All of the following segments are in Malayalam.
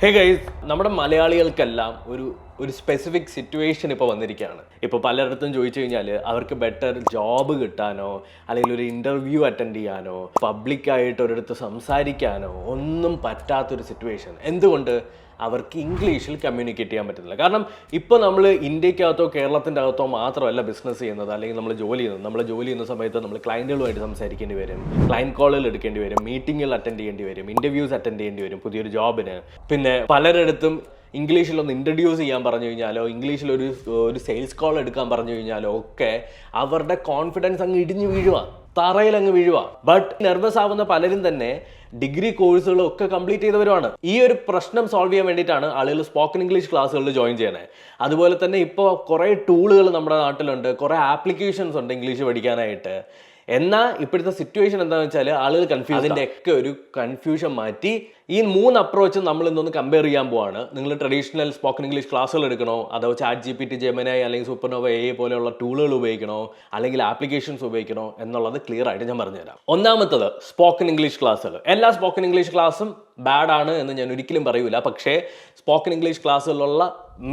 ഹേ ഗൈസ്, നമ്മുടെ മലയാളികൾക്കെല്ലാം ഒരു സ്പെസിഫിക് സിറ്റുവേഷൻ ഇപ്പോൾ വന്നിരിക്കുകയാണ്. ഇപ്പോൾ പലയിടത്തും ചോദിച്ചു കഴിഞ്ഞാൽ അവർക്ക് ബെറ്റർ ജോബ് കിട്ടാനോ അല്ലെങ്കിൽ ഒരു ഇൻ്റർവ്യൂ അറ്റൻഡ് ചെയ്യാനോ പബ്ലിക്കായിട്ട് ഒരിടത്ത് സംസാരിക്കാനോ ഒന്നും പറ്റാത്തൊരു സിറ്റുവേഷൻ. എന്തുകൊണ്ട്? അവർക്ക് ഇംഗ്ലീഷിൽ കമ്മ്യൂണിക്കേറ്റ് ചെയ്യാൻ പറ്റുന്നില്ല. കാരണം ഇപ്പോൾ നമ്മൾ ഇന്ത്യക്കകത്തോ കേരളത്തിൻ്റെ അകത്തോ മാത്രമല്ല ബിസിനസ് ചെയ്യുന്നത്, അല്ലെങ്കിൽ നമ്മൾ ജോലി ചെയ്യുന്നത്. നമ്മൾ ജോലി ചെയ്യുന്ന സമയത്ത് നമ്മൾ ക്ലയൻറ്റുകളുമായിട്ട് സംസാരിക്കേണ്ടി വരും, ക്ലയൻറ്റ് കോളുകൾ എടുക്കേണ്ടി വരും, മീറ്റിങ്ങുകൾ അറ്റൻഡ് ചെയ്യേണ്ടി വരും, ഇൻ്റർവ്യൂസ് അറ്റൻഡ് ചെയ്യേണ്ടി വരും പുതിയൊരു ജോബിന്. പിന്നെ പലരിടത്തും ഇംഗ്ലീഷിലൊന്ന് ഇൻട്രൊഡ്യൂസ് ചെയ്യാൻ പറഞ്ഞു കഴിഞ്ഞാലോ, ഇംഗ്ലീഷിൽ ഒരു സെയിൽസ് കോൾ എടുക്കാൻ പറഞ്ഞു കഴിഞ്ഞാലോ ഒക്കെ അവരുടെ കോൺഫിഡൻസ് അങ്ങ് ഇടിഞ്ഞു വീഴുക, തറയിൽ അങ്ങ് വീഴുക. ബട്ട് നെർവസ് ആവുന്ന പലരും തന്നെ ഡിഗ്രി കോഴ്സുകളൊക്കെ കംപ്ലീറ്റ് ചെയ്തവരുമാണ്. ഈ ഒരു പ്രശ്നം സോൾവ് ചെയ്യാൻ വേണ്ടിയിട്ടാണ് ആളുകൾ സ്പോക്കൺ ഇംഗ്ലീഷ് ക്ലാസ്സുകളിൽ ജോയിൻ ചെയ്യണത്. അതുപോലെ തന്നെ ഇപ്പോൾ കുറേ ടൂളുകൾ നമ്മുടെ നാട്ടിലുണ്ട്, കുറേ ആപ്ലിക്കേഷൻസ് ഉണ്ട് ഇംഗ്ലീഷ് പഠിക്കാനായിട്ട്. എന്നാൽ ഇപ്പോഴത്തെ സിറ്റുവേഷൻ എന്താണെന്ന് വെച്ചാൽ ആളുകൾ കൺഫ്യൂസ്. അതിൻ്റെയൊക്കെ ഒരു കൺഫ്യൂഷൻ മാറ്റി ഈ 3 അപ്രോച്ച് നമ്മൾ ഇന്നൊന്ന് കമ്പയർ ചെയ്യാൻ പോവാണ്. നിങ്ങൾ ട്രഡീഷണൽ സ്പോക്കൺ ഇംഗ്ലീഷ് ക്ലാസ്സുകൾ എടുക്കണോ, അതോ ChatGPT, Gemini അല്ലെങ്കിൽ സൂപ്പർനോവ AI പോലെയുള്ള ടൂളുകൾ ഉപയോഗിക്കണോ, അല്ലെങ്കിൽ ആപ്ലിക്കേഷൻസ് ഉപയോഗിക്കണോ എന്നുള്ളത് ക്ലിയർ ആയിട്ട് ഞാൻ പറഞ്ഞുതരാം. ഒന്നാമത്തത് സ്പോക്കൺ ഇംഗ്ലീഷ് ക്ലാസ്സുകൾ. എല്ലാ സ്പോക്കൺ ഇംഗ്ലീഷ് ക്ലാസ്സും ബാഡ് ആണ് എന്ന് ഞാൻ ഒരിക്കലും പറയൂല. പക്ഷേ സ്പോക്കൺ ഇംഗ്ലീഷ് ക്ലാസ്സുകളിലുള്ള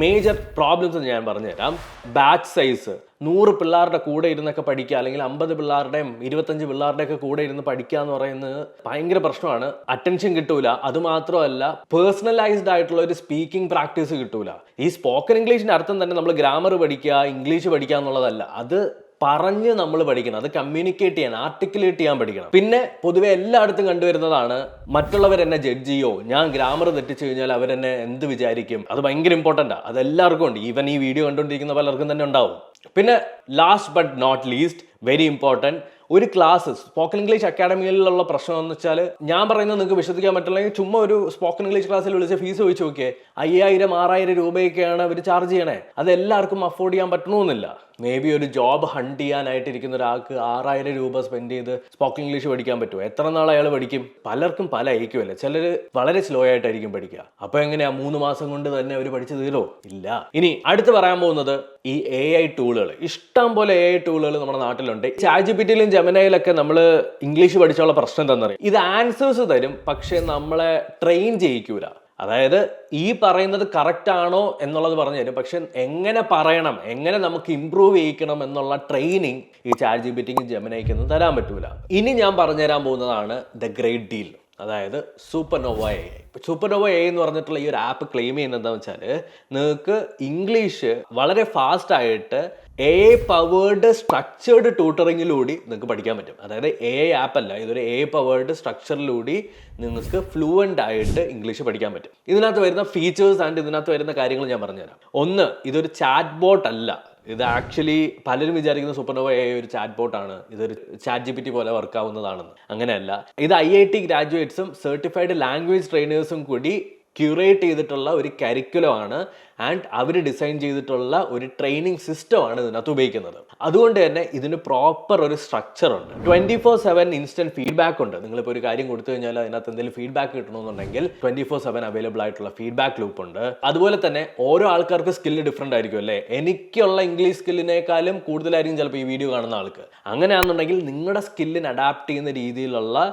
മേജർ പ്രോബ്ലംസ് ഞാൻ പറഞ്ഞുതരാം. ബാച്ച് സൈസ് 100 പിള്ളേരുടെ കൂടെ ഇരുന്നൊക്കെ പഠിക്കുക, അല്ലെങ്കിൽ 50 പിള്ളേരുടെയും 25 പിള്ളേരുടെയൊക്കെ കൂടെ ഇരുന്ന് പഠിക്കുക എന്ന് പറയുന്നത് ഭയങ്കര പ്രശ്നമാണ്. അറ്റൻഷൻ കിട്ടൂല. അതുമാത്രമല്ല, പേഴ്സണലൈസ്ഡ് ആയിട്ടുള്ള ഒരു സ്പീക്കിംഗ് പ്രാക്ടീസ് കിട്ടൂല. ഈ സ്പോക്കൺ ഇംഗ്ലീഷിന്റെ അർത്ഥം തന്നെ നമ്മൾ ഗ്രാമർ പഠിക്കുക, ഇംഗ്ലീഷ് പഠിക്കുക എന്നുള്ളതല്ല. അത് പറഞ്ഞ് നമ്മൾ പഠിക്കണം, അത് കമ്മ്യൂണിക്കേറ്റ് ചെയ്യാൻ, ആർട്ടിക്കുലേറ്റ് ചെയ്യാൻ പഠിക്കണം. പിന്നെ പൊതുവെ എല്ലായിടത്തും കണ്ടുവരുന്നതാണ് മറ്റുള്ളവരെന്നെ ജഡ്ജ് ചെയ്യോ, ഞാൻ ഗ്രാമർ തെറ്റിച്ചു കഴിഞ്ഞാൽ അവരെന്നെ എന്ത് വിചാരിക്കും. അത് ഭയങ്കര ഇമ്പോർട്ടൻ്റാ. അത് എല്ലാവർക്കും ഉണ്ട്. ഈവൻ ഈ വീഡിയോ കണ്ടുകൊണ്ടിരിക്കുന്ന പലർക്കും തന്നെ ഉണ്ടാവും. പിന്നെ last but not least, very important, ഒരു ക്ലാസ് സ്പോക്കൺ ഇംഗ്ലീഷ് അക്കാഡമിയിലുള്ള പ്രശ്നം എന്ന് വെച്ചാൽ, ഞാൻ പറയുന്നത് നിങ്ങൾക്ക് വിശ്വസിക്കാൻ പറ്റില്ലെങ്കിൽ ചുമ്മാ ഒരു സ്പോക്കൺ ഇംഗ്ലീഷ് ക്ലാസ്സിൽ വിളിച്ച ഫീസ് ചോദിച്ചു നോക്കിയേ. 5000-6000 രൂപയൊക്കെയാണ് അവർ ചാർജ് ചെയ്യണേ. അത് എല്ലാവർക്കും അഫോർഡ് ചെയ്യാൻ പറ്റണമെന്നില്ല. മേ ബി ഒരു ജോബ് ഹണ്ട് ചെയ്യാനായിട്ടിരിക്കുന്ന ഒരാൾക്ക് 6000 രൂപ സ്പെൻഡ് ചെയ്ത് സ്പോക്കൺ ഇംഗ്ലീഷ് പഠിക്കാൻ പറ്റുമോ? എത്ര നാൾ അയാൾ പഠിക്കും? പലർക്കും പല ഐക്യമല്ലേ. ചിലർ വളരെ സ്ലോ ആയിട്ടായിരിക്കും പഠിക്കുക. അപ്പോൾ എങ്ങനെയാ 3 മാസം കൊണ്ട് തന്നെ അവർ പഠിച്ചു തീരോ? ഇല്ല. ഇനി അടുത്ത് പറയാൻ പോകുന്നത് ഈ AI ടൂളുകൾ. ഇഷ്ടം പോലെ AI ടൂളുകൾ നമ്മുടെ നാട്ടിലുണ്ട്. ChatGPTയിലും Geminiയിലൊക്കെ നമ്മൾ ഇംഗ്ലീഷ് പഠിച്ചുള്ള പ്രശ്നം എന്താണെന്നറിയാം. ഇത് ആൻസേഴ്സ് തരും, പക്ഷെ നമ്മളെ ട്രെയിൻ ചെയ്യിക്കൂല. അതായത് ഈ പറയുന്നത് കറക്റ്റ് ആണോ എന്നുള്ളത് പറഞ്ഞു തരും, പക്ഷെ എങ്ങനെ പറയണം, എങ്ങനെ നമുക്ക് ഇംപ്രൂവ് ചെയ്യിക്കണം എന്നുള്ള ട്രെയിനിങ് ഈ ChatGPTക്കും Geminiക്കൊന്നും തരാൻ പറ്റൂല. ഇനി ഞാൻ പറഞ്ഞുതരാൻ പോകുന്നതാണ് ദ ഗ്രേറ്റ് ഡീൽ, അതായത് സൂപ്പർനോവ AI. സൂപ്പർനോവ AI എന്ന് പറഞ്ഞിട്ടുള്ള ഈ ഒരു ആപ്പ് ക്ലെയിം ചെയ്യുന്നത് എന്താണെന്ന് വെച്ചാൽ, നിങ്ങൾക്ക് ഇംഗ്ലീഷ് വളരെ ഫാസ്റ്റ് ആയിട്ട് AI പവേർഡ് സ്ട്രക്ചേർഡ് ട്യൂട്ടറിങ്ങിലൂടെ നിങ്ങൾക്ക് പഠിക്കാൻ പറ്റും. അതായത് AI ആപ്പ് അല്ല, ഇതൊരു AI പവേർഡ് സ്ട്രക്ചറിലൂടെ നിങ്ങൾക്ക് ഫ്ലുവൻ്റ് ആയിട്ട് ഇംഗ്ലീഷ് പഠിക്കാൻ പറ്റും. ഇതിനകത്ത് വരുന്ന ഫീച്ചേഴ്സ് ആൻഡ് ഇതിനകത്ത് വരുന്ന കാര്യങ്ങൾ ഞാൻ പറഞ്ഞുതരാം. ഒന്ന്, ഇതൊരു ചാറ്റ് ബോട്ട് അല്ല. ഇത് ആക്ച്വലി പലരും വിചാരിക്കുന്ന സൂപ്പർനോവ AI ഒരു ചാറ്റ് ബോട്ടാണ്, ഇതൊരു ChatGPT പോലെ വർക്ക് ആവുന്നതാണെന്ന്. അങ്ങനെയല്ല. ഇത് IIT ഗ്രാജുവേറ്റ്സും സർട്ടിഫൈഡ് ലാംഗ്വേജ് ട്രെയിനേഴ്സും കൂടി ക്യൂറേറ്റ് ചെയ്തിട്ടുള്ള ഒരു കരിക്കുലമാണ്, ആൻഡ് അവർ ഡിസൈൻ ചെയ്തിട്ടുള്ള ഒരു ട്രെയിനിങ് സിസ്റ്റമാണ് ഇതിനകത്ത് ഉപയോഗിക്കുന്നത്. അതുകൊണ്ട് തന്നെ ഇതിന് പ്രോപ്പർ ഒരു സ്ട്രക്ചർ ഉണ്ട്. 24/7 ഇൻസ്റ്റന്റ് ഫീഡ്ബാക്ക് ഉണ്ട്. നിങ്ങളിപ്പോൾ ഒരു കാര്യം കൊടുത്തു കഴിഞ്ഞാൽ അതിനകത്ത് എന്തെങ്കിലും ഫീഡ്ബാക്ക് കിട്ടണമെന്നുണ്ടെങ്കിൽ 24/7 അവൈലബിൾ ആയിട്ടുള്ള ഫീഡ്ബാക്ക് ലൂപ്പ് ഉണ്ട്. അതുപോലെ തന്നെ ഓരോ ആൾക്കാർക്ക് സ്കില്ല് ഡിഫറെൻ്റ് ആയിരിക്കും അല്ലേ. എനിക്കുള്ള ഇംഗ്ലീഷ് സ്കില്ലിനേക്കാളും കൂടുതലായിരിക്കും ചിലപ്പോൾ ഈ വീഡിയോ കാണുന്ന ആൾക്ക്. അങ്ങനെയാണെന്നുണ്ടെങ്കിൽ നിങ്ങളുടെ സ്കില്ലിന് അഡാപ്റ്റ് ചെയ്യുന്ന രീതിയിലുള്ള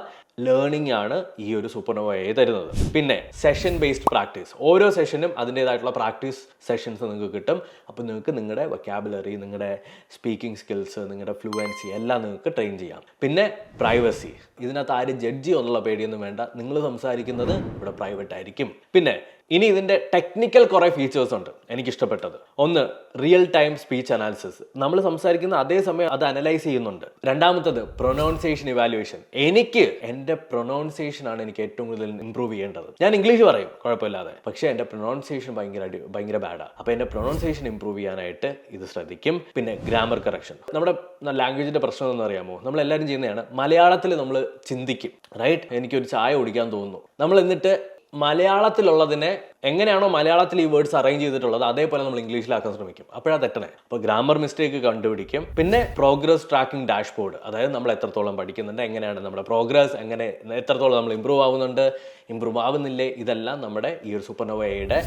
ലേണിംഗ് ആണ് ഈ ഒരു സൂപ്പർനോവ AI തരുന്നത്. പിന്നെ സെഷൻ ബേസ്ഡ് പ്രാക്ടീസ്. ഓരോ സെഷനും അതിൻ്റേതായിട്ടുള്ള പ്രാക്ടീസ് സെഷൻസ് നിങ്ങൾക്ക് കിട്ടും. അപ്പോൾ നിങ്ങൾക്ക് നിങ്ങളുടെ വൊക്കാബുലറി, നിങ്ങളുടെ സ്പീക്കിംഗ് സ്കിൽസ്, നിങ്ങളുടെ ഫ്ലുവൻസി എല്ലാം നിങ്ങൾക്ക് ട്രെയിൻ ചെയ്യാം. പിന്നെ പ്രൈവസി. ഇതിനകത്ത് ആരും ജഡ്ജ് ചെയ്യുന്നുള്ള പേടിയൊന്നും വേണ്ട. നിങ്ങൾ സംസാരിക്കുന്നത് ഇവിടെ പ്രൈവറ്റ് ആയിരിക്കും. പിന്നെ ഇനി ഇതിൻ്റെ ടെക്നിക്കൽ കുറേ ഫീച്ചേഴ്സ് ഉണ്ട് എനിക്കിഷ്ടപ്പെട്ടത്. ഒന്ന്, റിയൽ ടൈം സ്പീച്ച് അനാലിസിസ്. നമ്മൾ സംസാരിക്കുന്ന അതേ സമയം അത് അനലൈസ് ചെയ്യുന്നുണ്ട്. രണ്ടാമത്തത്, പ്രൊനൗൺസിയേഷൻ ഇവാലുവേഷൻ. എനിക്ക് എൻ്റെ പ്രൊനൗൺസിയേഷനാണ് എനിക്ക് ഏറ്റവും കൂടുതൽ ഇംപ്രൂവ് ചെയ്യേണ്ടത്. ഞാൻ ഇംഗ്ലീഷ് പറയും കുഴപ്പമില്ലാതെ, പക്ഷേ എൻ്റെ പ്രൊനൗൺസിയേഷൻ ഭയങ്കര ബാഡാണ്. അപ്പോൾ എൻ്റെ പ്രൊനൗൺസിയേഷൻ ഇംപ്രൂവ് ചെയ്യാനായിട്ട് ഇത് ശ്രദ്ധിക്കും. പിന്നെ ഗ്രാമർ കറക്ഷൻ. നമ്മുടെ ലാംഗ്വേജിൻ്റെ പ്രശ്നം എന്ന് അറിയാമോ? നമ്മളെല്ലാവരും ചെയ്യുന്നതാണ്, മലയാളത്തിൽ നമ്മൾ ചിന്തിക്കും, റൈറ്റ്? എനിക്കൊരു ചായ കുടിക്കാൻ തോന്നുന്നു. നമ്മൾ എന്നിട്ട് മലയാളത്തിലുള്ളതിനെ എങ്ങനെയാണോ മലയാളത്തിൽ ഈ വേർഡ്സ് അറേഞ്ച് ചെയ്തിട്ടുള്ളത് അതേപോലെ നമ്മൾ ഇംഗ്ലീഷിലാക്കാൻ ശ്രമിക്കും. അപ്പോഴാണ് തെറ്റണേ. അപ്പോൾ ഗ്രാമർ മിസ്റ്റേക്ക് കണ്ടുപിടിക്കും. പിന്നെ പ്രോഗ്രസ് ട്രാക്കിംഗ് ഡാഷ്ബോർഡ്, അതായത് നമ്മൾ എത്രത്തോളം പഠിക്കുന്നുണ്ട്, എങ്ങനെയാണ് നമ്മുടെ പ്രോഗ്രസ്, എങ്ങനെ എത്രത്തോളം നമ്മൾ ഇമ്പ്രൂവ് ആവുന്നുണ്ട്, ഇമ്പ്രൂവ് ആവുന്നില്ലേ, ഇതെല്ലാം നമ്മുടെ ഈ ഒരു സൂപ്പർനോവ AIയുടെ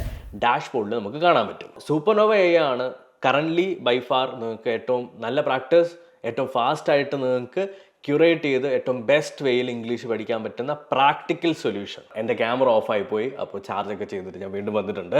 ഡാഷ്ബോർഡിൽ നമുക്ക് കാണാൻ പറ്റും. സൂപ്പർനോവ AI ആണ് കറൻ്റ്ലി ബൈ ഫാർ നിങ്ങൾക്ക് ഏറ്റവും നല്ല പ്രാക്ടീസ്, ഏറ്റവും ഫാസ്റ്റ് ആയിട്ട് നിങ്ങൾക്ക് ക്യൂറേറ്റ് ചെയ്ത് ഏറ്റവും ബെസ്റ്റ് വേയിൽ ഇംഗ്ലീഷ് പഠിക്കാൻ പറ്റുന്ന പ്രാക്ടിക്കൽ സൊല്യൂഷൻ. എൻ്റെ ക്യാമറ ഓഫായി പോയി, അപ്പോൾ ചാർജൊക്കെ ചെയ്തിട്ട് ഞാൻ വീണ്ടും വന്നിട്ടുണ്ട്.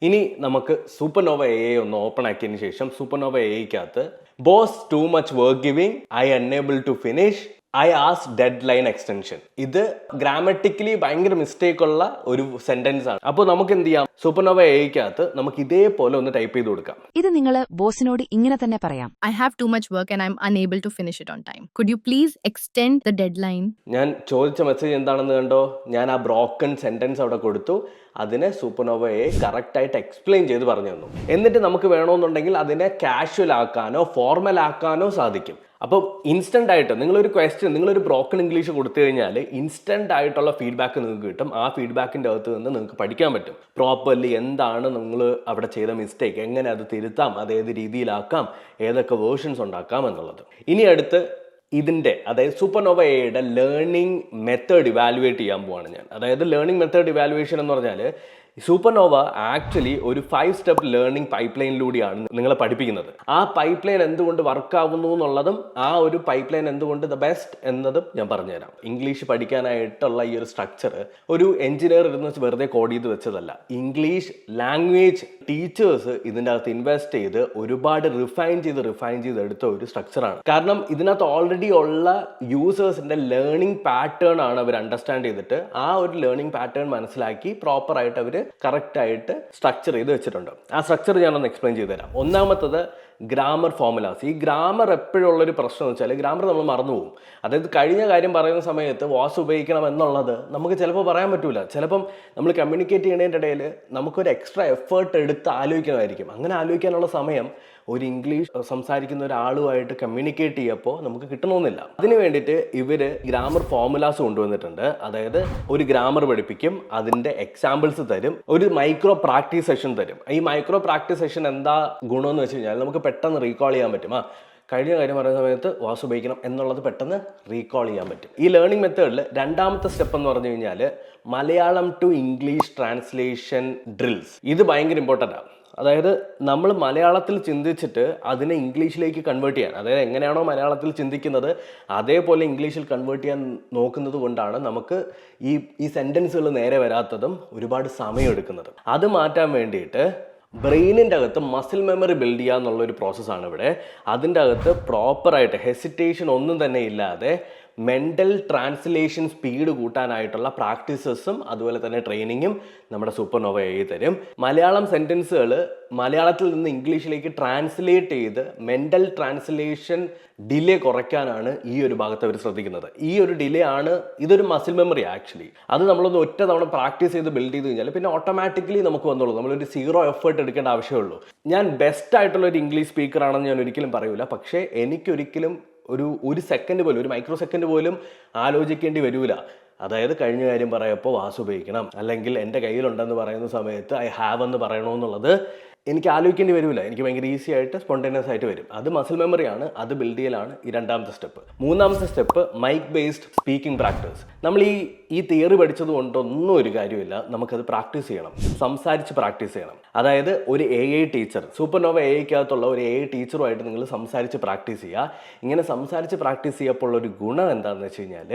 ഇനി നമുക്ക് സൂപ്പർനോവ AI ഒന്ന് ഓപ്പൺ ആക്കിയതിന് ശേഷം സൂപ്പർനോവ AIക്കകത്ത് boss too much work giving, I unable to finish, I ask deadline extension. ഇത് ഗ്രാമറ്റിക്കലി ഭയങ്കര മിസ്റ്റേക്ക് ഉള്ള ഒരു സെന്റൻസ് ആണ്. അപ്പോൾ നമുക്ക് എന്ത് ചെയ്യാം, സൂപ്പർനോവ AIക്കകത്ത് നമുക്ക് ഇതേപോലെ ഒന്ന് ടൈപ്പ് ചെയ്ത് കൊടുക്കാം. ഇത് നിങ്ങൾ ബോസിനോട് ഇങ്ങനെ തന്നെ പറയാം. I have too much work and I'm unable to finish it on time. Could you please extend the deadline? ഞാൻ ചോദിച്ച മെസ്സേജ് എന്താണെന്ന് കണ്ടോ, ഞാൻ ആ ബ്രോക്കൺ സെന്റൻസ് അവിടെ കൊടുത്തു. അതിനെ സൂപ്പർനോവ AI കറക്റ്റായിട്ട് എക്സ്പ്ലെയിൻ ചെയ്ത് പറഞ്ഞു തന്നു. എന്നിട്ട് നമുക്ക് വേണമെന്നുണ്ടെങ്കിൽ അതിനെ കാഷ്വൽ ആക്കാനോ ഫോർമൽ ആക്കാനോ സാധിക്കും. അപ്പോൾ ഇൻസ്റ്റൻ്റ് ആയിട്ട് നിങ്ങളൊരു ക്വസ്റ്റ്യൻ, നിങ്ങളൊരു ബ്രോക്കൺ ഇംഗ്ലീഷ് കൊടുത്തു കഴിഞ്ഞാൽ ഇൻസ്റ്റൻ്റ് ആയിട്ടുള്ള ഫീഡ്ബാക്ക് നിങ്ങൾക്ക് കിട്ടും. ആ ഫീഡ്ബാക്കിൻ്റെ അകത്ത് നിന്ന് നിങ്ങൾക്ക് പഠിക്കാൻ പറ്റും പ്രോപ്പർലി എന്താണ് നിങ്ങൾ അവിടെ ചെയ്ത മിസ്റ്റേക്ക്, എങ്ങനെ അത് തിരുത്താം, അത് ഏത് രീതിയിലാക്കാം, ഏതൊക്കെ വേർഷൻസ് ഉണ്ടാക്കാം എന്നുള്ളത്. ഇനി അടുത്ത് ഇതിൻ്റെ അതായത് സൂപ്പർനോവ AIയുടെ ലേണിംഗ് മെത്തേഡ് ഇവാലുവേറ്റ് ചെയ്യാൻ പോവാണ് ഞാൻ. അതായത് ലേണിംഗ് മെത്തേഡ് ഇവാലുവേഷൻ എന്ന് പറഞ്ഞാൽ സൂപ്പർനോവ ആക്ച്വലി ഒരു 5 സ്റ്റെപ്പ് ലേണിംഗ് പൈപ്പ് ലൈനിലൂടെയാണ് നിങ്ങളെ പഠിപ്പിക്കുന്നത്. ആ പൈപ്പ് ലൈൻ എന്തുകൊണ്ട് വർക്കാവുന്നു എന്നുള്ളതും ആ ഒരു പൈപ്പ് ലൈൻ എന്തുകൊണ്ട് ദ ബെസ്റ്റ് എന്നതും ഞാൻ പറഞ്ഞുതരാം. ഇംഗ്ലീഷ് പഠിക്കാനായിട്ടുള്ള ഈ ഒരു സ്ട്രക്ചർ ഒരു എഞ്ചിനീയർ ഇരുന്ന് വെറുതെ കോഡ് ചെയ്ത് വെച്ചതല്ല. ഇംഗ്ലീഷ് ലാംഗ്വേജ് ടീച്ചേഴ്സ് ഇതിൻ്റെ അകത്ത് ഇൻവെസ്റ്റ് ചെയ്ത് ഒരുപാട് റിഫൈൻ ചെയ്ത് എടുത്ത ഒരു സ്ട്രക്ചറാണ്. കാരണം ഇതിനകത്ത് ഓൾറെഡി ഉള്ള യൂസേഴ്സിൻ്റെ ലേണിംഗ് പാറ്റേൺ ആണ് അവർ അണ്ടർസ്റ്റാൻഡ് ചെയ്തിട്ട് ആ ഒരു ലേണിംഗ് പാറ്റേൺ മനസ്സിലാക്കി പ്രോപ്പറായിട്ട് അവർ കറക്റ്റായിട്ട് സ്ട്രക്ചർ ചെയ്ത് വെച്ചിട്ടുണ്ട്. ആ സ്ട്രക്ചർ ഞാനൊന്ന് എക്സ്പ്ലെയിൻ ചെയ്തു തരാം. ഒന്നാമത്തത് ഗ്രാമർ ഫോർമുലാസ്. ഈ ഗ്രാമർ എപ്പോഴുള്ളൊരു പ്രശ്നം എന്ന് വെച്ചാൽ ഗ്രാമർ നമ്മൾ മറന്നുപോകും. അതായത് കഴിഞ്ഞ കാര്യം പറയുന്ന സമയത്ത് വാസ് ഉപയോഗിക്കണം എന്നുള്ളത് നമുക്ക് ചിലപ്പോൾ പറയാൻ പറ്റൂല. ചിലപ്പം നമ്മൾ കമ്മ്യൂണിക്കേറ്റ് ചെയ്യുന്നതിൻ്റെ ഇടയിൽ നമുക്കൊരു എക്സ്ട്രാ എഫേർട്ട് എടുത്ത് ആലോചിക്കണമായിരിക്കും. അങ്ങനെ ആലോചിക്കാനുള്ള സമയം ഒരു ഇംഗ്ലീഷ് സംസാരിക്കുന്ന ഒരാളുമായിട്ട് കമ്മ്യൂണിക്കേറ്റ് ചെയ്യുമ്പോൾ നമുക്ക് കിട്ടണമെന്നില്ല. അതിന് വേണ്ടിയിട്ട് ഇവർ ഗ്രാമർ ഫോർമുലാസ് കൊണ്ടുവന്നിട്ടുണ്ട്. അതായത് ഒരു ഗ്രാമർ പഠിപ്പിക്കും, അതിൻ്റെ എക്സാമ്പിൾസ് തരും, ഒരു മൈക്രോ പ്രാക്ടീസ് സെഷൻ തരും. ഈ മൈക്രോ പ്രാക്ടീസ് സെഷൻ എന്താ ഗുണമെന്ന് വെച്ച് കഴിഞ്ഞാൽ നമുക്ക് പെട്ടെന്ന് റീകോൾ ചെയ്യാൻ പറ്റും. കഴിഞ്ഞ കാര്യം പറയുന്ന സമയത്ത് വാസ് ഉപയോഗിക്കണം എന്നുള്ളത് പെട്ടെന്ന് റീകോൾ ചെയ്യാൻ പറ്റും. ഈ ലേണിംഗ് മെത്തേഡിൽ രണ്ടാമത്തെ സ്റ്റെപ്പ് എന്ന് പറഞ്ഞു കഴിഞ്ഞാൽ Malayalam to English translation drills. ഇത് ഭയങ്കര ഇമ്പോർട്ടൻ്റ് ആണ്. അതായത് നമ്മൾ മലയാളത്തിൽ ചിന്തിച്ചിട്ട് അതിനെ ഇംഗ്ലീഷിലേക്ക് കൺവേർട്ട് ചെയ്യാൻ, അതായത് എങ്ങനെയാണോ മലയാളത്തിൽ ചിന്തിക്കുന്നത് അതേപോലെ ഇംഗ്ലീഷിൽ കൺവേർട്ട് ചെയ്യാൻ നോക്കുന്നത് കൊണ്ടാണ് നമുക്ക് ഈ സെൻറ്റൻസുകൾ നേരെ വരാത്തതും ഒരുപാട് സമയം എടുക്കുന്നതും. അത് മാറ്റാൻ വേണ്ടിയിട്ട് ബ്രെയിനിൻ്റെ അകത്ത് മസിൽ മെമ്മറി ബിൽഡ് ചെയ്യുക എന്നുള്ളൊരു പ്രോസസ്സാണ് ഇവിടെ. അതിൻ്റെ അകത്ത് പ്രോപ്പറായിട്ട് ഹെസിറ്റേഷൻ ഒന്നും തന്നെ ഇല്ലാതെ മെൻ്റൽ ട്രാൻസ്ലേഷൻ സ്പീഡ് കൂട്ടാനായിട്ടുള്ള പ്രാക്ടീസസും അതുപോലെ തന്നെ ട്രെയിനിങ്ങും നമ്മുടെ സൂപ്പർനോവ AI തരും. മലയാളം സെൻറ്റൻസുകൾ മലയാളത്തിൽ നിന്ന് ഇംഗ്ലീഷിലേക്ക് ട്രാൻസ്ലേറ്റ് ചെയ്ത് മെൻ്റൽ ട്രാൻസ്ലേഷൻ ഡിലേ കുറയ്ക്കാനാണ് ഈ ഒരു ഭാഗത്ത് അവർ ശ്രദ്ധിക്കുന്നത്. ഈ ഒരു ഡിലേ ആണ്, ഇതൊരു മസിൽ മെമ്മറി ആക്ച്വലി. അത് നമ്മളൊന്ന് ഒറ്റ തവണ പ്രാക്ടീസ് ചെയ്ത് ബിൽഡ് ചെയ്ത് കഴിഞ്ഞാൽ പിന്നെ ഓട്ടോമാറ്റിക്കലി നമുക്ക് വന്നോളൂ. നമ്മളൊരു 0 എഫേർട്ട് എടുക്കേണ്ട ആവശ്യമുള്ളൂ. ഞാൻ ബെസ്റ്റ് ആയിട്ടുള്ള ഒരു ഇംഗ്ലീഷ് സ്പീക്കറാണെന്ന് ഞാൻ ഒരിക്കലും പറയൂല. പക്ഷേ എനിക്കൊരിക്കലും ഒരു സെക്കൻഡ് പോലും, ഒരു മൈക്രോ സെക്കൻഡ് പോലും ആലോചിക്കേണ്ടി വരില്ല. അതായത് കഴിഞ്ഞ കാര്യം പറയപ്പോൾ വാസ് ഉപയോഗിക്കണം, അല്ലെങ്കിൽ എൻ്റെ കയ്യിലുണ്ടെന്ന് പറയുന്ന സമയത്ത് ഐ ഹാവ് എന്ന് പറയണമെന്നുള്ളത് എനിക്ക് ആലോചിക്കേണ്ടി വരില്ല. എനിക്ക് ഭയങ്കര ഈസി ആയിട്ട് സ്പോണ്ടേനിയസ് ആയിട്ട് വരും. അത് മസിൽ മെമ്മറിയാണ്, അത് ബിൽഡ് ചെയ്യലാണ് ഈ രണ്ടാമത്തെ സ്റ്റെപ്പ്. മൂന്നാമത്തെ step mic based speaking practice. നമ്മൾ ഈ തിയറി പഠിച്ചത് കൊണ്ടൊന്നും ഒരു കാര്യമില്ല, നമുക്കത് പ്രാക്ടീസ് ചെയ്യണം, സംസാരിച്ച് പ്രാക്ടീസ് ചെയ്യണം. അതായത് ഒരു AI ടീച്ചർ, സൂപ്പർനോവ AIക്കകത്തുള്ള ഒരു AI ടീച്ചറുമായിട്ട് നിങ്ങൾ സംസാരിച്ച് പ്രാക്ടീസ് ചെയ്യുക. ഇങ്ങനെ സംസാരിച്ച് പ്രാക്ടീസ് ചെയ്യപ്പോൾ ഒരു ഗുണം എന്താണെന്ന് വെച്ച് കഴിഞ്ഞാൽ,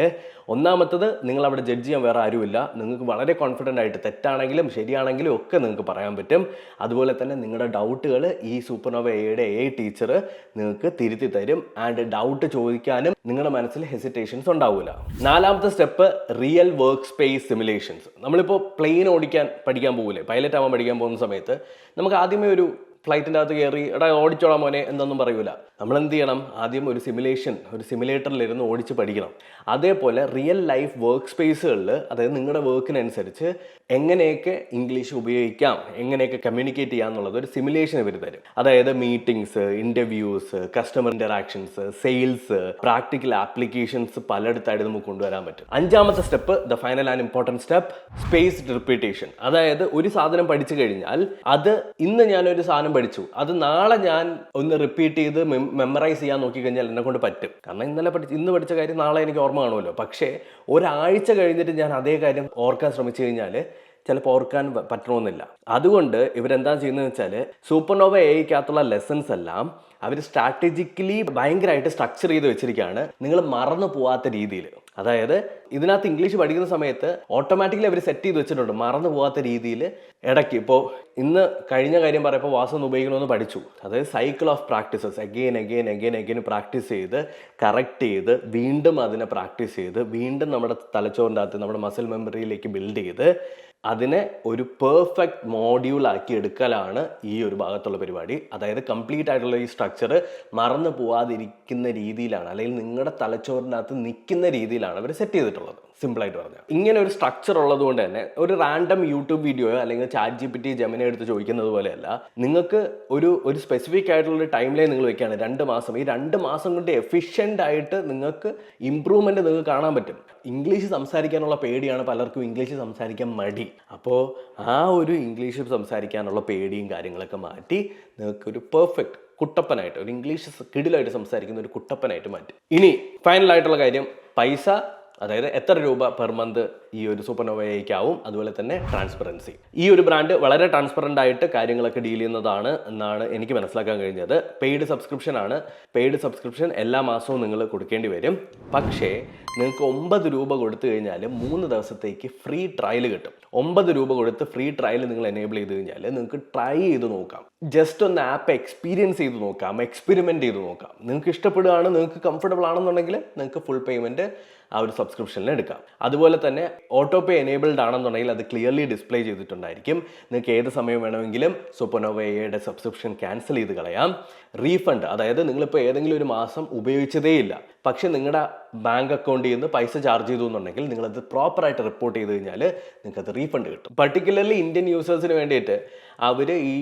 ഒന്നാമത്തത് നിങ്ങൾ അവിടെ ജഡ്ജ് ചെയ്യാൻ വേറെ ആരുമില്ല. നിങ്ങൾക്ക് വളരെ കോൺഫിഡൻ്റ് ആയിട്ട് തെറ്റാണെങ്കിലും ശരിയാണെങ്കിലും ഒക്കെ നിങ്ങൾക്ക് പറയാൻ പറ്റും. അതുപോലെ തന്നെ നിങ്ങളുടെ ഡൗട്ടുകൾ ഈ സൂപ്പർനോവ AIയുടെ AI ടീച്ചർ നിങ്ങൾക്ക് തിരുത്തി തരും. ആൻഡ് ഡൗട്ട് ചോദിക്കാനും നിങ്ങളുടെ മനസ്സിൽ ഹെസിറ്റേഷൻസ് ഉണ്ടാവില്ല. നാലാമത്തെ step real work space simulations. നമ്മളിപ്പോൾ പ്ലെയിൻ ഓടിക്കാൻ പഠിക്കാൻ പോകില്ലേ, പൈലറ്റ് ആവാൻ പഠിക്കാൻ പോകുന്ന സമയത്ത് നമുക്ക് ആദ്യമേ ഒരു ഫ്ലൈറ്റിൻ്റെ അകത്ത് കയറി എടാ ഓടിച്ചോളാം മോനെ എന്നൊന്നും പറയൂല. നമ്മൾ എന്ത് ചെയ്യണം, ആദ്യം ഒരു സിമുലേറ്ററിലിരുന്ന് ഓടിച്ച് പഠിക്കണം. അതേപോലെ റിയൽ ലൈഫ് വർക്ക് സ്പേസുകളിൽ, അതായത് നിങ്ങളുടെ വർക്കിനനുസരിച്ച് എങ്ങനെയൊക്കെ ഇംഗ്ലീഷ് ഉപയോഗിക്കാം, എങ്ങനെയൊക്കെ കമ്മ്യൂണിക്കേറ്റ് ചെയ്യാം എന്നുള്ളത് ഒരു സിമുലേഷൻ ഇവർ തരും. അതായത് meetings, interviews, customer interactions, sales, practical applications പലയിടത്തായിട്ട് നമുക്ക് കൊണ്ടുവരാൻ പറ്റും. അഞ്ചാമത്തെ step, the final and important step, spaced repetition. അതായത് ഒരു സാധനം പഠിച്ചു കഴിഞ്ഞാൽ അത് ഇന്ന് ഞാനൊരു സാധനം പഠിച്ചു, അത് നാളെ ഞാൻ ഒന്ന് റിപ്പീറ്റ് ചെയ്ത് മെമ്മറൈസ് ചെയ്യാൻ നോക്കിക്കഴിഞ്ഞാൽ എന്നെ കൊണ്ട് പറ്റും. കാരണം ഇന്ന് പഠിച്ച കാര്യം നാളെ എനിക്ക് ഓർമ്മ കാണുമല്ലോ. പക്ഷേ ഒരാഴ്ച കഴിഞ്ഞിട്ട് ഞാൻ അതേ കാര്യം ഓർക്കാൻ ശ്രമിച്ചു കഴിഞ്ഞാൽ ചിലപ്പോൾ ഓർക്കാൻ പറ്റണമെന്നില്ല. അതുകൊണ്ട് ഇവരെന്താ ചെയ്യുന്നത് വെച്ചാൽ സൂപ്പർനോവ എഐക്കകത്തുള്ള ലെസൺസ് എല്ലാം അവർ സ്ട്രാറ്റജിക്കലി ഭയങ്കരമായിട്ട് സ്ട്രക്ചർ ചെയ്ത് വെച്ചിരിക്കുകയാണ്, നിങ്ങൾ മറന്നു പോകാത്ത രീതിയിൽ. അതായത് ഇതിനകത്ത് ഇംഗ്ലീഷ് പഠിക്കുന്ന സമയത്ത് ഓട്ടോമാറ്റിക്കലി അവർ സെറ്റ് ചെയ്ത് വെച്ചിട്ടുണ്ട് മറന്നു പോകാത്ത രീതിയിൽ. ഇടയ്ക്ക് ഇപ്പോൾ ഇന്ന് കഴിഞ്ഞ കാര്യം പറയുമ്പോൾ വാസം ഉപയോഗിക്കണമെന്ന് പഠിച്ചു. അതായത് cycle of practices again practice ചെയ്ത് കറക്റ്റ് ചെയ്ത് വീണ്ടും അതിനെ പ്രാക്ടീസ് ചെയ്ത് വീണ്ടും നമ്മുടെ തലച്ചോറിൻ്റെ അകത്ത് നമ്മുടെ മസിൽ മെമ്മറിയിലേക്ക് ബിൽഡ് ചെയ്ത് അതിനെ ഒരു പെർഫെക്റ്റ് മോഡ്യൂളാക്കി എടുക്കലാണ് ഈ ഒരു ഭാഗത്തുള്ള പരിപാടി. അതായത് കംപ്ലീറ്റ് ആയിട്ടുള്ള ഈ സ്ട്രക്ചർ മറന്നു പോവാതിരിക്കുന്ന രീതിയിലാണ്, അല്ലെങ്കിൽ നിങ്ങളുടെ തലച്ചോറിൻ്റെ അകത്ത് നിൽക്കുന്ന രീതിയിലാണ് അവർ സെറ്റ് ചെയ്തിട്ടുള്ളത്. സിമ്പിളായിട്ട് പറഞ്ഞാൽ ഇങ്ങനെ ഒരു സ്ട്രക്ചർ ഉള്ളത് കൊണ്ട് തന്നെ ഒരു റാൻഡം യൂട്യൂബ് വീഡിയോയോ അല്ലെങ്കിൽ ChatGPT ജെമിനി എടുത്ത് ചോദിക്കുന്നത് പോലെയല്ല, നിങ്ങൾക്ക് ഒരു സ്പെസിഫിക് ആയിട്ടുള്ള ടൈം ലൈൻ നിങ്ങൾ വെക്കുകയാണ് 2 മാസം. ഈ 2 മാസം കൊണ്ട് എഫിഷ്യൻ്റ് ആയിട്ട് നിങ്ങൾക്ക് ഇമ്പ്രൂവ്മെൻറ്റ് നിങ്ങൾക്ക് കാണാൻ പറ്റും. ഇംഗ്ലീഷ് സംസാരിക്കാനുള്ള പേടിയാണ് പലർക്കും, ഇംഗ്ലീഷ് സംസാരിക്കാൻ മടി. അപ്പോൾ ആ ഒരു ഇംഗ്ലീഷ് സംസാരിക്കാനുള്ള പേടിയും കാര്യങ്ങളൊക്കെ മാറ്റി നിങ്ങൾക്കൊരു പെർഫെക്റ്റ് കുട്ടപ്പനായിട്ട്, ഒരു ഇംഗ്ലീഷ് കിടിലായിട്ട് സംസാരിക്കുന്ന ഒരു കുട്ടപ്പനായിട്ട് മാറ്റി. ഇനി ഫൈനലായിട്ടുള്ള കാര്യം, പൈസ, അതായത് എത്ര രൂപ പെർ മന്ത് ഈ ഒരു സൂപ്പർനോവയ്ക്കാവും. അതുപോലെ തന്നെ ട്രാൻസ്പെറൻസി. ഈ ഒരു ബ്രാൻഡ് വളരെ ട്രാൻസ്പെറൻ്റ് ആയിട്ട് കാര്യങ്ങളൊക്കെ ഡീൽ ചെയ്യുന്നതാണ് എന്നാണ് എനിക്ക് മനസ്സിലാക്കാൻ കഴിഞ്ഞത്. പെയ്ഡ് സബ്സ്ക്രിപ്ഷൻ ആണ്. പെയ്ഡ് സബ്സ്ക്രിപ്ഷൻ എല്ലാ മാസവും നിങ്ങൾ കൊടുക്കേണ്ടി വരും. പക്ഷേ നിങ്ങൾക്ക് 9 രൂപ കൊടുത്തു കഴിഞ്ഞാൽ 3 ദിവസത്തേക്ക് ഫ്രീ ട്രയൽ കിട്ടും. 9 രൂപ കൊടുത്ത് ഫ്രീ ട്രയൽ നിങ്ങൾ എനേബിൾ ചെയ്ത് കഴിഞ്ഞാൽ നിങ്ങൾക്ക് ട്രൈ ചെയ്ത് നോക്കാം. ജസ്റ്റ് ഒന്ന് ആപ്പ് എക്സ്പീരിയൻസ് ചെയ്ത് നോക്കാം, എക്സ്പെരിമെൻറ്റ് ചെയ്ത് നോക്കാം. നിങ്ങൾക്ക് ഇഷ്ടപ്പെടുകയാണ്, നിങ്ങൾക്ക് കംഫർട്ടബിൾ ആണെന്നുണ്ടെങ്കിൽ നിങ്ങൾക്ക് ഫുൾ പേയ്മെൻറ്റ് ആ ഒരു സബ്സ്ക്രിപ്ഷനിൽ എടുക്കാം. അതുപോലെ തന്നെ ഓട്ടോ പേ എനേബിൾഡ് ആണെന്നുണ്ടെങ്കിൽ അത് ക്ലിയർലി ഡിസ്പ്ലേ ചെയ്തിട്ടുണ്ടായിരിക്കും. നിങ്ങൾക്ക് ഏത് സമയം വേണമെങ്കിലും സൂപ്പർനോവയുടെ സബ്സ്ക്രിപ്ഷൻ ക്യാൻസൽ ചെയ്ത് കളയാം. റീഫണ്ട്, അതായത് നിങ്ങളിപ്പോൾ ഏതെങ്കിലും ഒരു മാസം ഉപയോഗിച്ചതേ ഇല്ല, പക്ഷേ നിങ്ങളുടെ ബാങ്ക് അക്കൗണ്ടിൽ നിന്ന് പൈസ ചാർജ് ചെയ്തു എന്നുണ്ടെങ്കിൽ നിങ്ങളത് പ്രോപ്പറായിട്ട് റിപ്പോർട്ട് ചെയ്ത് കഴിഞ്ഞാൽ നിങ്ങൾക്കത് റീഫണ്ട് കിട്ടും. പർട്ടിക്കുലർലി ഇന്ത്യൻ യൂസേഴ്സിന് വേണ്ടിയിട്ട് അവർ ഈ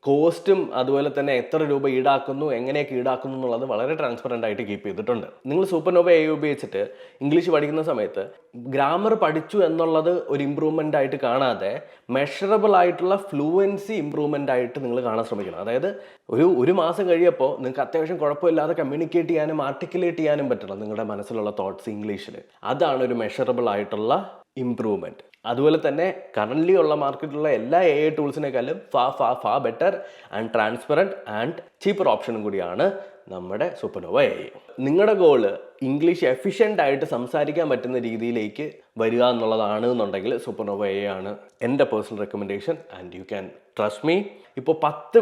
കോസ്റ്റും അതുപോലെ തന്നെ എത്ര രൂപ ഈടാക്കുന്നു, എങ്ങനെയൊക്കെ ഈടാക്കുന്നു എന്നുള്ളത് വളരെ ട്രാൻസ്പെറൻ്റ് ആയിട്ട് കീപ്പ് ചെയ്തിട്ടുണ്ട്. നിങ്ങൾ സൂപ്പർനോവ എ ഉപയോഗിച്ചിട്ട് ഇംഗ്ലീഷ് പഠിക്കുന്ന സമയത്ത് ഗ്രാമർ പഠിച്ചു എന്നുള്ളത് ഒരു ഇമ്പ്രൂവ്മെൻ്റ് ആയിട്ട് കാണാതെ മെഷറബിൾ ആയിട്ടുള്ള ഫ്ലുവൻസി ഇമ്പ്രൂവ്മെൻ്റ് ആയിട്ട് നിങ്ങൾ കാണാൻ ശ്രമിക്കണം. അതായത് ഒരു മാസം കഴിയപ്പോൾ നിങ്ങൾക്ക് അത്യാവശ്യം കുഴപ്പമില്ലാതെ കമ്മ്യൂണിക്കേറ്റ് ചെയ്യാനും ആർട്ടിക്കുലേറ്റ് ചെയ്യാനും പറ്റണം നിങ്ങളുടെ മനസ്സിലുള്ള തോട്ട്സ് ഇംഗ്ലീഷിൽ. അതാണ് ഒരു മെഷറബിൾ ആയിട്ടുള്ള ഇംപ്രൂവ്മെൻറ്റ്. അതുപോലെ തന്നെ കറൻ്റ്ലി ഉള്ള മാർക്കറ്റിലുള്ള എല്ലാ AI ടൂൾസിനേക്കാളും ഫാ better and transparent and cheaper ഓപ്ഷനും കൂടിയാണ് നമ്മുടെ സൂപ്പർനോവ AI. നിങ്ങളുടെ ഗോള് ഇംഗ്ലീഷ് എഫിഷ്യൻ്റ് ആയിട്ട് സംസാരിക്കാൻ പറ്റുന്ന രീതിയിലേക്ക് വരിക എന്നുള്ളതാണ് എന്നുണ്ടെങ്കിൽ സൂപ്പർനോവ AI ആണ് എൻ്റെ personal recommendation. And you can trust me. ഇപ്പോൾ 10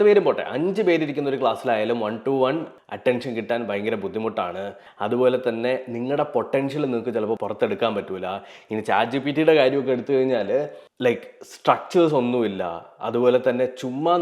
പേരും പോട്ടെ, 5 പേരിരിക്കുന്ന ഒരു ക്ലാസ്സിലായാലും 1-to-1 അറ്റൻഷൻ കിട്ടാൻ ഭയങ്കര ബുദ്ധിമുട്ടാണ്. അതുപോലെ തന്നെ നിങ്ങളുടെ പൊട്ടൻഷ്യൽ നിങ്ങൾക്ക് ചിലപ്പോൾ പുറത്തെടുക്കാൻ പറ്റൂല. ഇനി ChatGPTയുടെ കാര്യമൊക്കെ എടുത്തു കഴിഞ്ഞാൽ ലൈക്ക് സ്ട്രക്ചേഴ്സ് ഒന്നുമില്ല. അതുപോലെ തന്നെ ചുമ്മാ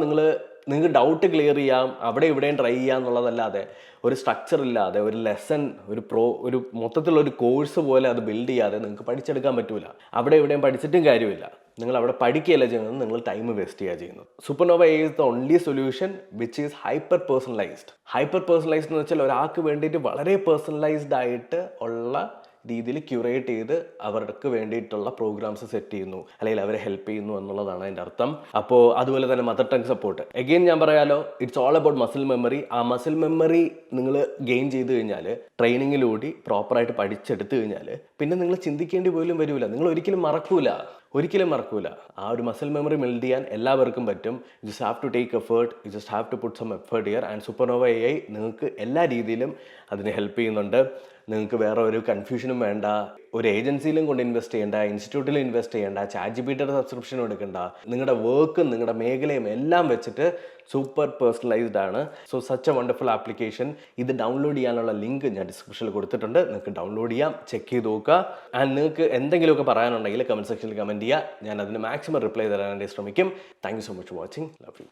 നിങ്ങൾക്ക് ഡൗട്ട് ക്ലിയർ ചെയ്യാം, അവിടെ ഇവിടെയും ട്രൈ ചെയ്യാം എന്നുള്ളതല്ലാതെ ഒരു സ്ട്രക്ചർ ഇല്ലാതെ ഒരു ലെസൺ ഒരു മൊത്തത്തിലുള്ള കോഴ്സ് പോലെ അത് ബിൽഡ് ചെയ്യാതെ നിങ്ങൾക്ക് പഠിച്ചെടുക്കാൻ പറ്റൂല. അവിടെ ഇവിടെയും പഠിച്ചിട്ടും കാര്യമില്ല. നിങ്ങൾ അവിടെ പഠിക്കുകയല്ല ചെയ്യുന്നത്, നിങ്ങൾ ടൈം വേസ്റ്റ് ചെയ്യുക ചെയ്യുന്നത്. Supernova is the only solution which is hyper personalised. Hyper personalised എന്ന് വെച്ചാൽ ഒരാൾക്ക് വേണ്ടിയിട്ട് വളരെ പേഴ്സണലൈസ്ഡ് ആയിട്ട് ഉള്ള രീതിയിൽ ക്യൂറേറ്റ് ചെയ്ത് അവർക്ക് വേണ്ടിയിട്ടുള്ള പ്രോഗ്രാംസ് സെറ്റ് ചെയ്യുന്നു, അല്ലെങ്കിൽ അവരെ ഹെൽപ്പ് ചെയ്യുന്നു എന്നുള്ളതാണ് അതിൻ്റെ അർത്ഥം. അപ്പോൾ അതുപോലെ തന്നെ മദർ ടങ് സപ്പോർട്ട്. എഗെയിൻ ഞാൻ പറയാലോ, it's all about muscle memory. ആ മസിൽ മെമ്മറി നിങ്ങൾ ഗെയിൻ ചെയ്ത് കഴിഞ്ഞാൽ, ട്രെയിനിങ്ങിലൂടെ പ്രോപ്പറായിട്ട് പഠിച്ചെടുത്തു കഴിഞ്ഞാൽ പിന്നെ നിങ്ങൾ ചിന്തിക്കേണ്ടി പോലും വരില്ല. നിങ്ങൾ ഒരിക്കലും മറക്കൂല. ആ ഒരു മസിൽ മെമ്മറി ബിൽഡ് ചെയ്യാൻ എല്ലാവർക്കും പറ്റും. You just have to take effort, you just have to put some effort here. And supernova AI നിങ്ങൾക്ക് എല്ലാ രീതിയിലും അതിന് ഹെൽപ്പ് ചെയ്യുന്നുണ്ട്. നിങ്ങൾക്ക് വേറെ ഒരു കൺഫ്യൂഷനും വേണ്ട, ഒരു ഏജൻസിയിലും കൊണ്ട് ഇൻവെസ്റ്റ് ചെയ്യേണ്ട, ഇൻസ്റ്റിറ്റ്യൂട്ടിലും ഇൻവെസ്റ്റ് ചെയ്യേണ്ട, ChatGPTയുടെ സബ്സ്ക്രിപ്ഷനും എടുക്കേണ്ട. നിങ്ങളുടെ വർക്കും നിങ്ങളുടെ മേഖലയും എല്ലാം വെച്ചിട്ട് സൂപ്പർ പേഴ്സണലൈസ്ഡ് ആണ്. So such A wonderful application. ഇത് ഡൗൺലോഡ് ചെയ്യാനുള്ള ലിങ്ക് ഞാൻ ഡിസ്ക്രിപ്ഷനിൽ കൊടുത്തിട്ടുണ്ട്. നിങ്ങൾക്ക് ഡൗൺലോഡ് ചെയ്യാം, ചെക്ക് ചെയ്ത് നോക്കുക. ആൻഡ് നിങ്ങൾക്ക് എന്തെങ്കിലുമൊക്കെ പറയാനുണ്ടെങ്കിൽ കമൻറ്റ് സെക്ഷനിൽ കമൻറ്റ് ചെയ്യുക. ഞാൻ അതിന് മാക്സിമം റിപ്ലൈ തരാനായിട്ട് ശ്രമിക്കും. Thank you so much for watching. Love you.